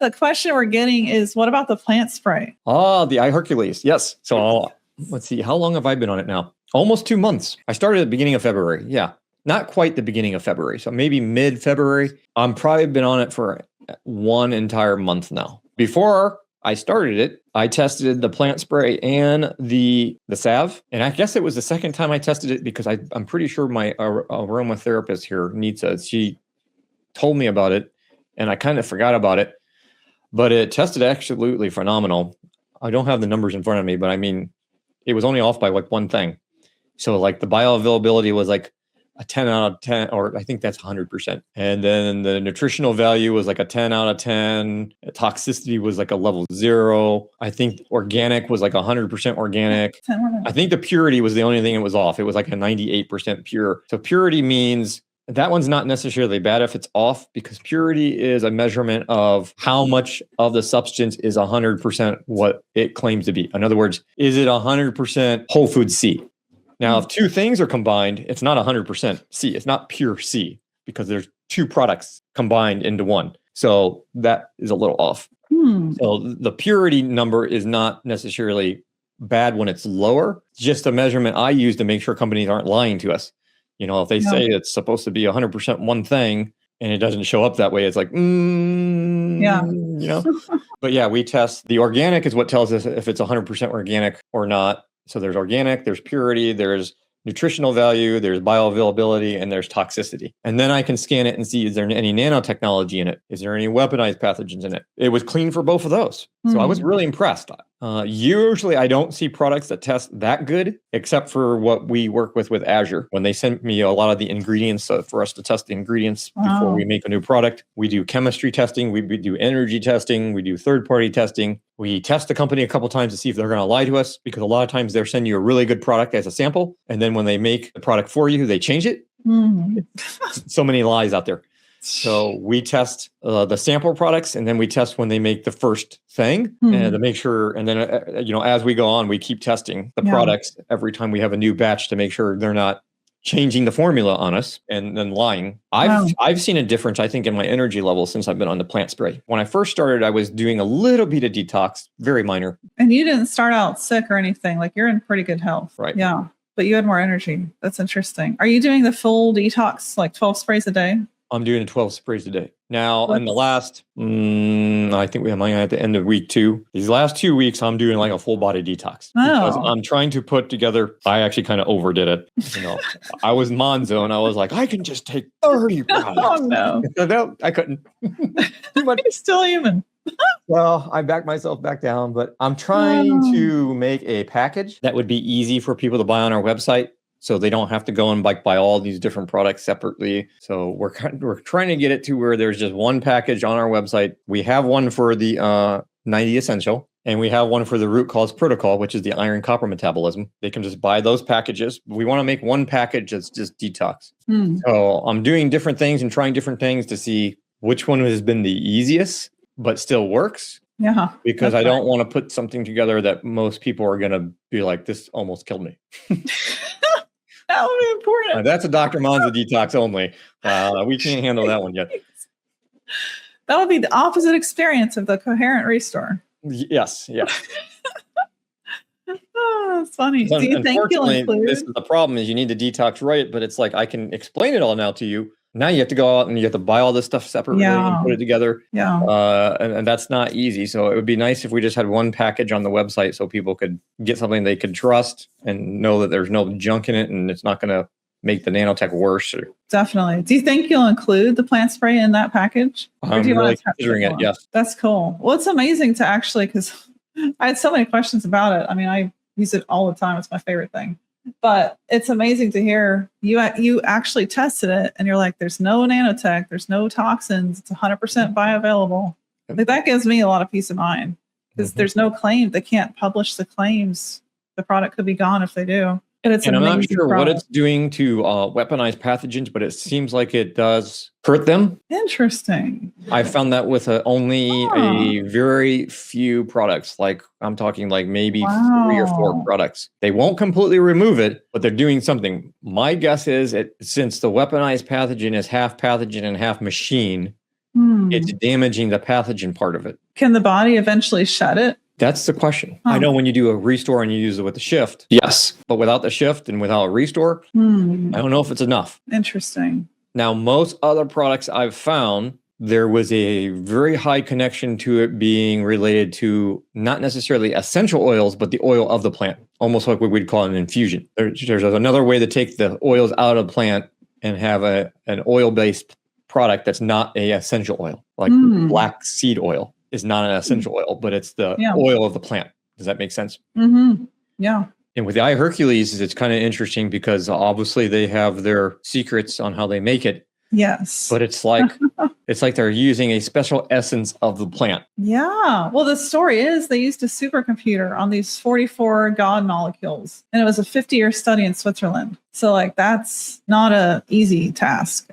The question we're getting is, what about the plant spray? Ah, the iHercules. Yes. So let's see. How long have I been on it now? Almost 2 months. I started at the beginning of February. Yeah. Not quite the beginning of February. So maybe mid-February. I'm probably been on it for 1 entire month now. Before I started it, I tested the plant spray and the salve. And I guess it was the second time I tested it because I'm pretty sure my aromatherapist here, Nita, she told me about it and I kind of forgot about it. But it tested absolutely phenomenal. I don't have the numbers in front of me, but I mean, it was only off by like one thing. So like the bioavailability was like a 10 out of 10, or I think that's 100%. And then the nutritional value was like a 10 out of 10. Toxicity was like a level 0. I think organic was like 100% organic. I think the purity was the only thing that was off. It was like a 98% pure. So purity means that one's not necessarily bad if it's off, because purity is a measurement of how much of the substance is 100% what it claims to be. In other words, is it 100% whole food C? Now, if two things are combined, it's not 100% C. It's not pure C because there's two products combined into one. So that is a little off. So the purity number is not necessarily bad when it's lower. It's just a measurement I use to make sure companies aren't lying to us. You know, if they say it's supposed to be 100% one thing and it doesn't show up that way, it's like, yeah, you know. But yeah, we test. The organic is what tells us if it's 100% organic or not. So there's organic, there's purity, there's nutritional value, there's bioavailability, and there's toxicity. And then I can scan it and see, is there any nanotechnology in it? Is there any weaponized pathogens in it? It was clean for both of those. So I was really impressed. Usually I don't see products that test that good, except for what we work with Azure. When they send me a lot of the ingredients for us to test the ingredients before we make a new product, we do chemistry testing, we do energy testing, we do third-party testing. We test the company a couple times to see if they're going to lie to us, because a lot of times they're sending you a really good product as a sample. And then when they make the product for you, they change it. So many lies out there. So we test the sample products, and then we test when they make the first thing, and to make sure. And then, as we go on, we keep testing the products every time we have a new batch to make sure they're not changing the formula on us and then lying. I've seen a difference, I think, in my energy level since I've been on the plant spray. When I first started, I was doing a little bit of detox, very minor. And you didn't start out sick or anything. Like, you're in pretty good health. Right. Yeah. But you had more energy. That's interesting. Are you doing the full detox, like 12 sprays a day? I'm doing 12 sprays a day. Now, in the last, I think we have mine at the end of week 2. These last 2 weeks, I'm doing like a full body detox. Because I'm trying to put together, I actually kind of overdid it. I was Monzo and I was like, I can just take 30 products. Oh, no. No, I couldn't. Too much. You're still human. Well, I backed myself back down, but I'm trying to make a package that would be easy for people to buy on our website, so they don't have to go and buy all these different products separately. So we're trying to get it to where there's just one package on our website. We have one for the 90 Essential, and we have one for the root cause protocol, which is the iron copper metabolism. They can just buy those packages. We want to make one package that's just detox. So I'm doing different things and trying different things to see which one has been the easiest, but still works. Yeah. Because I don't want to put something together that most people are going to be like, this almost killed me. That would be important. That's a Dr. Monzo detox only. We can't handle that one yet. That would be the opposite experience of the coherent restore. Yes. Yeah. Oh, that's funny. Do you think you'll include? This is the problem, is you need to detox right, but it's like, I can explain it all now to you. Now you have to go out and you have to buy all this stuff separately and put it together. Yeah. And that's not easy. So it would be nice if we just had one package on the website so people could get something they could trust and know that there's no junk in it and it's not going to make the nanotech worse. Definitely. Do you think you'll include the plant spray in that package? I'm really considering it, yes. That's cool. Well, it's amazing to actually, because I had so many questions about it. I mean, I use it all the time. It's my favorite thing. But it's amazing to hear you actually tested it and you're like, there's no nanotech, there's no toxins, it's 100% bioavailable. Like, that gives me a lot of peace of mind, because there's no claim. They can't publish the claims. The product could be gone if they do. And I'm not sure what it's doing to weaponize pathogens, but it seems like it does hurt them. Interesting. I found that with only a very few products. Like, I'm talking like maybe 3 or 4 products. They won't completely remove it, but they're doing something. My guess is, since the weaponized pathogen is half pathogen and half machine, It's damaging the pathogen part of it. Can the body eventually shed it? That's the question. Huh. I know when you do a restore and you use it with the shift, yes. But without the shift and without a restore, I don't know if it's enough. Interesting. Now, most other products I've found, there was a very high connection to it being related to not necessarily essential oils, but the oil of the plant, almost like what we'd call an infusion. There's another way to take the oils out of the plant and have an oil-based product that's not a essential oil, like black seed oil is not an essential oil, but it's the oil of the plant. Does that make sense? Yeah. And with the eye Hercules, it's kind of interesting because obviously they have their secrets on how they make it. Yes. But it's like they're using a special essence of the plant. Yeah. Well, the story is they used a supercomputer on these 44 God molecules, and it was a 50-year study in Switzerland. So, like, that's not an easy task.